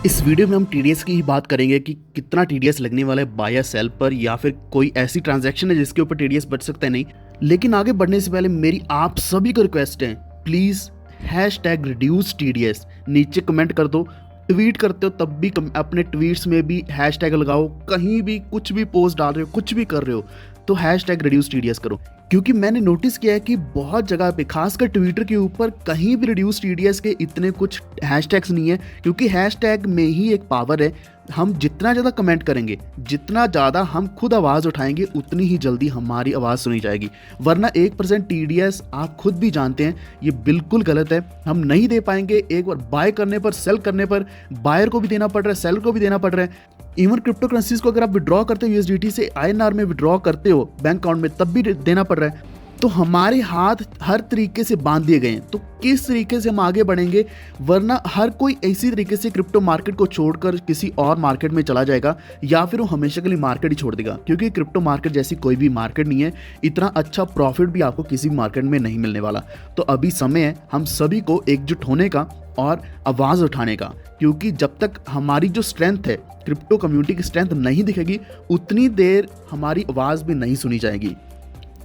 इस वीडियो में हम टीडीएस की ही बात करेंगे कि कितना टीडीएस लगने वाला है बाय या सेल पर, या फिर कोई ऐसी ट्रांजैक्शन है जिसके ऊपर टीडीएस बच सकता है नहीं। लेकिन आगे बढ़ने से पहले मेरी आप सभी को रिक्वेस्ट है, प्लीज़ हैशटैग रिड्यूस टीडीएस नीचे कमेंट कर दो। ट्वीट करते हो तब भी अपने ट्वीट्स में भी हैशटैग लगाओ। कहीं भी कुछ भी पोस्ट डाल रहे हो, कुछ भी कर रहे हो, तो हैशटैग रिड्यूस टीडीएस करो। क्योंकि मैंने नोटिस किया है कि बहुत जगह पे, खासकर ट्विटर के ऊपर, कहीं भी रिड्यूस टीडीएस के इतने कुछ हैशटैग्स नहीं है। क्योंकि हैशटैग में ही एक पावर है। हम जितना ज़्यादा कमेंट करेंगे, जितना ज़्यादा हम खुद आवाज़ उठाएंगे, उतनी ही जल्दी हमारी आवाज़ सुनी जाएगी। वरना 1% टीडीएस आप खुद भी जानते हैं ये बिल्कुल गलत है। हम नहीं दे पाएंगे। एक बार बाय करने पर, सेल करने पर बायर को भी देना पड़ रहा है, सेलर को भी देना पड़ रहा है। इवन क्रिप्टो करेंसीज को अगर आप विड्रॉ करते हो यूएसडीटी से आईएनआर में विड्रॉ करते हो बैंक अकाउंट में, तब भी देना पड़ रहा है। तो हमारे हाथ हर तरीके से बांध दिए गए हैं। तो किस तरीके से हम आगे बढ़ेंगे? वरना हर कोई इसी तरीके से क्रिप्टो मार्केट को छोड़कर किसी और मार्केट में चला जाएगा, या फिर वो हमेशा के लिए मार्केट ही छोड़ देगा। क्योंकि क्रिप्टो मार्केट जैसी कोई भी मार्केट नहीं है। इतना अच्छा प्रॉफिट भी आपको किसी भी मार्केट में नहीं मिलने वाला। तो अभी समय है हम सभी को एकजुट होने का और आवाज़ उठाने का। क्योंकि जब तक हमारी जो स्ट्रेंथ है, क्रिप्टो कम्युनिटी की स्ट्रेंथ नहीं दिखेगी, उतनी देर हमारी आवाज़ भी नहीं सुनी जाएगी।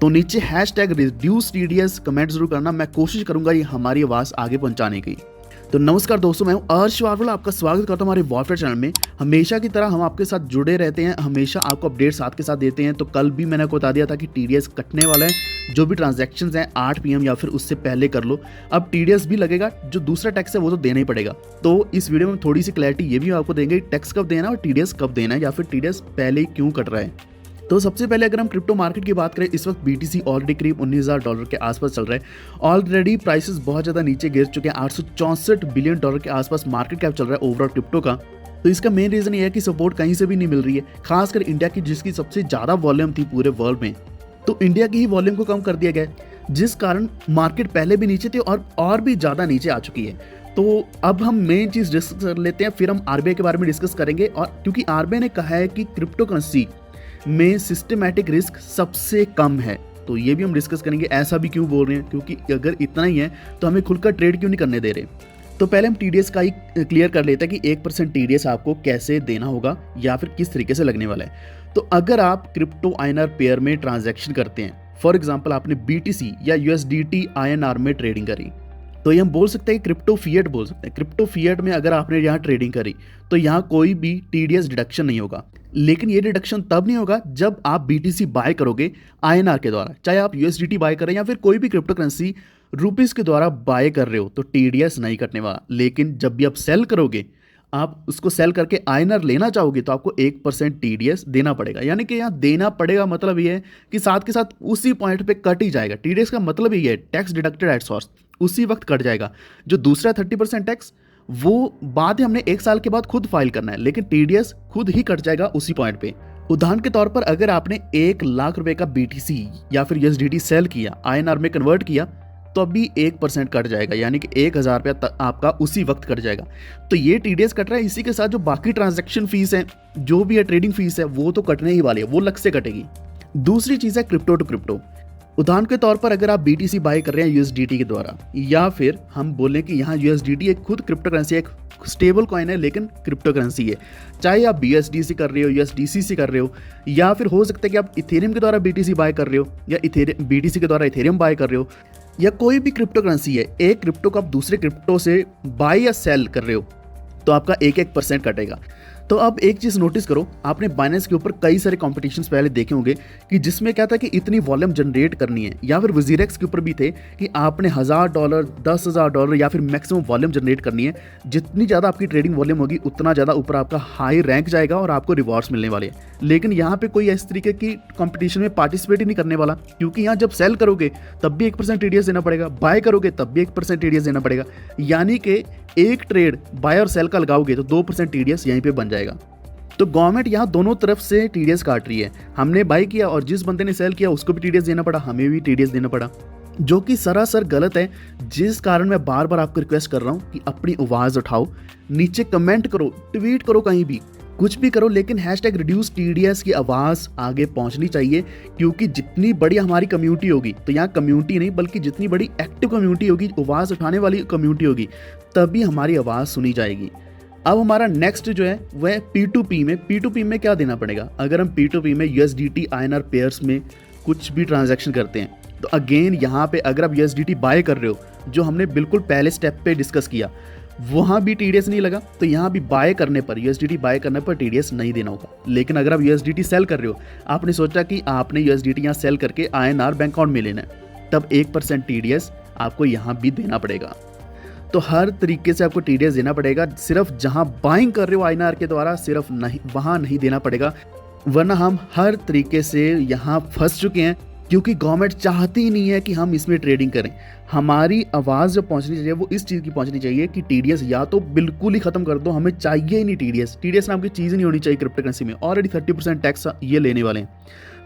तो नीचे हैशटैग रिड्यूस टीडीएस कमेंट जरूर करना। मैं कोशिश करूंगा ये हमारी आवाज़ आगे पहुंचाने की। तो नमस्कार दोस्तों, मैं हूं अर्श वारवाला, आपका स्वागत करता हूं हमारे वॉरफेयर चैनल में। हमेशा की तरह हम आपके साथ जुड़े रहते हैं, हमेशा आपको अपडेट साथ के साथ देते हैं। तो कल भी मैंने आपको बता दिया था कि टीडीएस कटने वाला है। जो भी ट्रांजैक्शंस हैं 8 PM या फिर उससे पहले कर लो। अब टीडीएस भी लगेगा, जो दूसरा टैक्स है वो तो देना ही पड़ेगा। तो इस वीडियो में थोड़ी सी क्लैरिटी ये भी आपको देंगे, टैक्स कब देना है और टीडीएस कब देना है, या फिर टीडीएस पहले ही क्यों कट रहा है। तो सबसे पहले अगर हम क्रिप्टो मार्केट की बात करें, इस वक्त बीटीसी ऑलरेडी करीब $19,000 के आसपास चल रहा है। ऑलरेडी प्राइसेस बहुत ज़्यादा नीचे गिर चुके हैं। $864 बिलियन के आसपास मार्केट कैप चल रहा है ओवरऑल क्रिप्टो का। तो इसका मेन रीज़न ये है कि सपोर्ट कहीं से भी नहीं मिल रही है, खासकर इंडिया की, जिसकी सबसे ज़्यादा वॉल्यूम थी पूरे वर्ल्ड में। तो इंडिया की ही वॉल्यूम को कम कर दिया गया है, जिस कारण मार्केट पहले भी नीचे थी और भी ज़्यादा नीचे आ चुकी है। तो अब हम मेन चीज़ डिस्कस कर लेते हैं, फिर हम आरबीआई के बारे में डिस्कस करेंगे। और क्योंकि आरबीआई ने कहा है कि क्रिप्टो करेंसी में सिस्टमैटिक रिस्क सबसे कम है, तो ये भी हम डिस्कस करेंगे। ऐसा भी क्यों बोल रहे हैं? क्योंकि अगर इतना ही है तो हमें खुलकर ट्रेड क्यों नहीं करने दे रहे? तो पहले हम टीडीएस का ही क्लियर कर लेते हैं कि 1% टीडीएस आपको कैसे देना होगा या फिर किस तरीके से लगने वाला है। तो अगर आप क्रिप्टो आईएनआर पेयर में ट्रांजैक्शन करते हैं, फॉर एग्जाम्पल आपने बीटीसी या यूएसडीटी आईएनआर में ट्रेडिंग करी, तो ये हम बोल सकते हैं क्रिप्टो फिएट बोल सकते हैं। क्रिप्टो फिएट में अगर आपने यहाँ ट्रेडिंग करी तो यहाँ कोई भी टीडीएस डिडक्शन नहीं होगा। लेकिन ये डिडक्शन तब नहीं होगा जब आप बीटीसी बाय करोगे आईएनआर के द्वारा। चाहे आप यूएसडीटी बाय करें या फिर कोई भी क्रिप्टो करेंसी रुपीस के द्वारा बाय कर रहे हो, तो टीडीएस नहीं कटने वाला। लेकिन जब भी आप सेल करोगे, आप उसको सेल करके आईएनआर लेना चाहोगे, तो आपको 1% टीडीएस देना पड़ेगा। यानी कि यहाँ देना पड़ेगा मतलब ये है कि साथ के साथ उसी पॉइंट पे कट ही जाएगा। टीडीएस का मतलब ये है टैक्स डिडक्टेड एट सोर्स, उसी वक्त कट जाएगा। जो दूसरा 30% टैक्स, वो बाद में हमने 1 साल के बाद खुद फाइल करना है, लेकिन टीडीएस खुद ही कट जाएगा उसी पॉइंट पे। उदाहरण के तौर पर अगर आपने 1 लाख रुपए का बीटीसी या फिर यूएसडीटी सेल किया, आईएनआर में कन्वर्ट किया, तो अभी 1% कट जाएगा। यानी कि 1,000 रुपया आपका उसी वक्त कट जाएगा। तो ये टीडीएस कट रहा है। इसी के साथ जो बाकी ट्रांजैक्शन फीस है, जो भी है ट्रेडिंग फीस है, वो तो कटने ही वाली है, वो अलग से कटेगी। दूसरी चीज़ है क्रिप्टो टू क्रिप्टो। उदाहरण के तौर पर अगर आप बीटीसी बाय कर रहे हैं यूएसडीटी के द्वारा, या फिर हम बोलें कि यहाँ यूएसडीटी एक खुद क्रिप्टो करेंसी है, एक स्टेबल कॉइन है लेकिन क्रिप्टो करेंसी है। चाहे आप बीएसडी से कर रहे हो, यूएसडीसी से कर रहे हो, या फिर हो सकता है कि आप इथेरियम के द्वारा बीटीसी बाय कर रहे हो, या बीटीसी के द्वारा इथेरियम बाय कर रहे हो, या कोई भी क्रिप्टो करेंसी है। एक क्रिप्टो को आप दूसरे क्रिप्टो से बाय या सेल कर रहे हो, तो आपका 1% कटेगा। तो अब एक चीज़ नोटिस करो, आपने बाइनेंस के ऊपर कई सारे कॉम्पिटिशन्स पहले देखे होंगे कि जिसमें क्या था कि इतनी वॉल्यूम जनरेट करनी है, या फिर वजीरेक्स के ऊपर भी थे कि आपने $1,000, $10,000 या फिर मैक्सिमम वॉल्यूम जनरेट करनी है। जितनी ज़्यादा आपकी ट्रेडिंग वॉल्यूम होगी, उतना ज़्यादा ऊपर आपका हाई रैंक जाएगा और आपको रिवॉर्ड्स मिलने वाले हैं। लेकिन यहाँ पे कोई इस तरीके की कॉम्पिटिशन में पार्टिसिपेट ही नहीं करने वाला, क्योंकि यहाँ जब सेल करोगे तब भी 1% टीडीएस देना पड़ेगा, बाय करोगे तब भी 1% टीडीएस देना पड़ेगा। यानी कि एक ट्रेड बाय और सेल का लगाओगे तो 2% टीडीएस यहीं पे बन जाएगा। तो गवर्नमेंट यहाँ दोनों तरफ से टीडीएस काट रही है। हमने बाय किया और जिस बंदे ने सेल किया उसको भी टीडीएस देना पड़ा, हमें भी टीडीएस देना पड़ा, जो कि सरासर गलत है। जिस कारण मैं बार बार आपको रिक्वेस्ट कर रहा हूँ कि अपनी आवाज़ उठाओ, नीचे कमेंट करो, ट्वीट करो, कहीं भी कुछ भी करो, लेकिन हैशटैग रिड्यूस टीडीएस की आवाज़ आगे पहुंचनी चाहिए। क्योंकि जितनी बड़ी हमारी कम्युनिटी होगी, तो यहाँ कम्युनिटी नहीं बल्कि जितनी बड़ी एक्टिव कम्युनिटी होगी, आवाज़ उठाने वाली कम्युनिटी होगी, तभी हमारी आवाज़ सुनी जाएगी। अब हमारा नेक्स्ट जो है वह P2P में क्या देना पड़ेगा। अगर हम P2P में USDT INR पेयर्स में कुछ भी ट्रांजैक्शन करते हैं तो अगेन यहाँ पे अगर आप USDT बाय कर रहे हो, जो हमने बिल्कुल पहले स्टेप पे डिस्कस किया, वहाँ भी TDS नहीं लगा, तो यहाँ भी बाय करने पर USDT बाय करने पर TDS नहीं देना होगा। लेकिन अगर आप USDT सेल कर रहे हो, आपने सोचा कि आपने USDT यहाँ सेल करके INR बैंक अकाउंट में लेना है, तब 1% TDS आपको यहाँ भी देना पड़ेगा। तो हर तरीके से आपको TDS देना पड़ेगा। सिर्फ जहाँ बाइंग कर रहे हो INR के द्वारा सिर्फ नहीं, वहाँ नहीं देना पड़ेगा, वरना हम हर तरीके से यहाँ फंस चुके हैं, क्योंकि गवर्नमेंट चाहती ही नहीं है कि हम इसमें ट्रेडिंग करें। हमारी आवाज़ जो पहुंचनी चाहिए वो इस चीज़ की पहुंचनी चाहिए कि TDS या तो बिल्कुल ही ख़त्म कर दो, हमें चाहिए ही नहीं TDS नाम की चीज़ नहीं होनी चाहिए क्रिप्टो करेंसी में। ऑलरेडी 30% टैक्स ये लेने वाले हैं,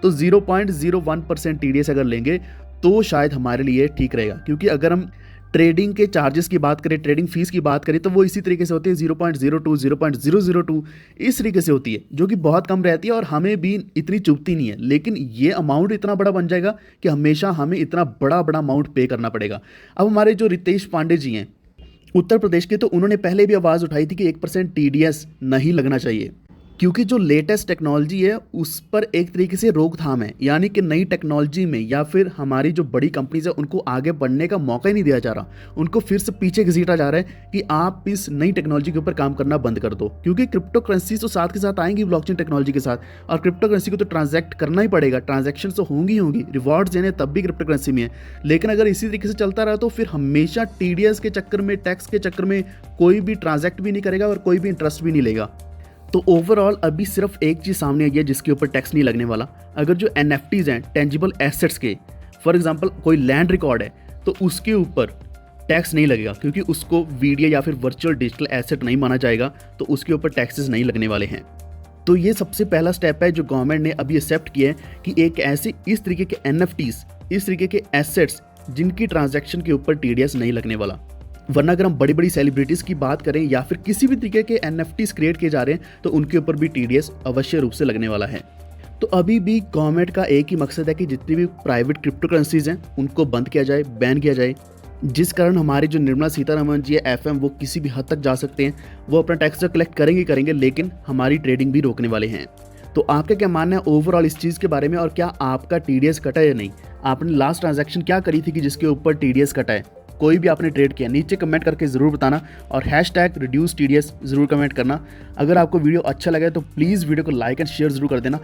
तो 0.01% TDS अगर लेंगे तो शायद हमारे लिए ठीक रहेगा। क्योंकि अगर हम ट्रेडिंग के चार्जेस की बात करें, ट्रेडिंग फीस की बात करें, तो वो इसी तरीके से होती है 0.02, 0.002 इस तरीके से होती है, जो कि बहुत कम रहती है और हमें भी इतनी चुभती नहीं है। लेकिन ये अमाउंट इतना बड़ा बन जाएगा कि हमेशा हमें इतना बड़ा अमाउंट पे करना पड़ेगा। अब हमारे जो रितेश पांडे जी हैं उत्तर प्रदेश के, तो उन्होंने पहले भी आवाज़ उठाई थी कि 1% TDS नहीं लगना चाहिए, क्योंकि जो लेटेस्ट टेक्नोलॉजी है उस पर एक तरीके से रोकथाम है। यानी कि नई टेक्नोलॉजी में या फिर हमारी जो बड़ी कंपनीज है उनको आगे बढ़ने का मौका ही नहीं दिया जा रहा, उनको फिर से पीछे घसीटा जा रहा है कि आप इस नई टेक्नोलॉजी के ऊपर काम करना बंद कर दो। क्योंकि क्रिप्टो करेंसी तो साथ के साथ आएंगी ब्लॉकचेन टेक्नोलॉजी के साथ, और क्रिप्टो करेंसी को तो ट्रांजैक्ट करना ही पड़ेगा, ट्रांजैक्शन तो होंगी, रिवॉर्ड्स देने तब भी क्रिप्टो करेंसी में है। लेकिन अगर इसी तरीके से चलता रहा तो फिर हमेशा TDS के चक्कर में, टैक्स के चक्कर में कोई भी ट्रांजैक्ट भी नहीं करेगा और कोई भी इंटरेस्ट भी नहीं लेगा। तो ओवरऑल अभी सिर्फ एक चीज़ सामने आई है जिसके ऊपर टैक्स नहीं लगने वाला। अगर जो NFTs हैं, टेंजिबल एसेट्स के, फॉर एग्जांपल कोई लैंड रिकॉर्ड है, तो उसके ऊपर टैक्स नहीं लगेगा, क्योंकि उसको वीडियो या फिर वर्चुअल डिजिटल एसेट नहीं माना जाएगा, तो उसके ऊपर टैक्सेस नहीं लगने वाले हैं। तो ये सबसे पहला स्टेप है जो गवर्नमेंट ने अभी एक्सेप्ट किया है कि एक ऐसे इस तरीके के NFTs, इस तरीके के एसेट्स जिनकी ट्रांजैक्शन के ऊपर TDS नहीं लगने वाला। वरना अगर हम बड़ी बड़ी सेलिब्रिटीज़ की बात करें या फिर किसी भी तरीके के NFTs क्रिएट किए जा रहे हैं, तो उनके ऊपर भी TDS अवश्य रूप से लगने वाला है। तो अभी भी गवर्नमेंट का एक ही मकसद है कि जितनी भी प्राइवेट क्रिप्टो करेंसीज हैं उनको बंद किया जाए, बैन किया जाए, जिस कारण हमारी जो निर्मला सीतारमण जी है FM, वो किसी भी हद तक जा सकते हैं। वो अपना टैक्स तो कलेक्ट करेंगे, लेकिन हमारी ट्रेडिंग भी रोकने वाले हैं। तो आपका क्या मानना है ओवरऑल इस चीज़ के बारे में, और क्या आपका TDS कटा है या नहीं? आपने लास्ट ट्रांजैक्शन क्या करी थी कि जिसके ऊपर TDS कटा है? कोई भी आपने ट्रेड किया, नीचे कमेंट करके ज़रूर बताना, और #reduce TDS ज़रूर कमेंट करना। अगर आपको वीडियो अच्छा लगे तो प्लीज़ वीडियो को लाइक एंड शेयर ज़रूर कर देना।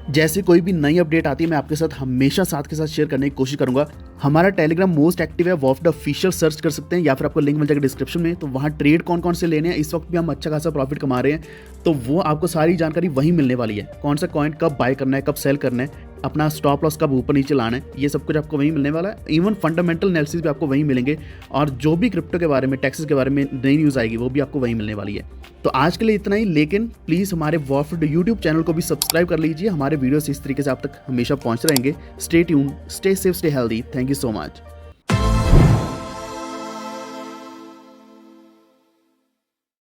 जैसे कोई भी नई अपडेट आती है मैं आपके साथ हमेशा साथ के साथ शेयर करने की कोशिश करूंगा। हमारा टेलीग्राम मोस्ट एक्टिव है, वॉफ्ट ऑफिशियल सर्च कर सकते हैं, या फिर आपको लिंक मिल जाएगा डिस्क्रिप्शन में। तो वहाँ ट्रेड कौन कौन से लेने हैं, इस वक्त भी हम अच्छा खासा प्रॉफिट कमा रहे हैं, तो वो आपको सारी जानकारी वहीं मिलने वाली है। कौन सा कॉइन कब बाय करना है, कब सेल करना है, अपना स्टॉप लॉस कब ऊपर नीचे लाना है, ये सब कुछ आपको वहीं मिलने वाला है। इवन फंडामेंटल एनालिसिस भी आपको वहीं मिलेंगे, और जो भी क्रिप्टो के बारे में, टैक्सेस के बारे में नई न्यूज़ आएगी वो भी आपको वहीं मिलने वाली है। तो आज के लिए इतना ही, लेकिन प्लीज़ हमारे वॉफ्ट यूट्यूब चैनल को भी सब्सक्राइब कर लीजिए। हमारे वीडियोस इस तरीके से आप तक हमेशा पहुंच रहेंगे। Stay tune, stay safe, stay healthy. Thank you so much.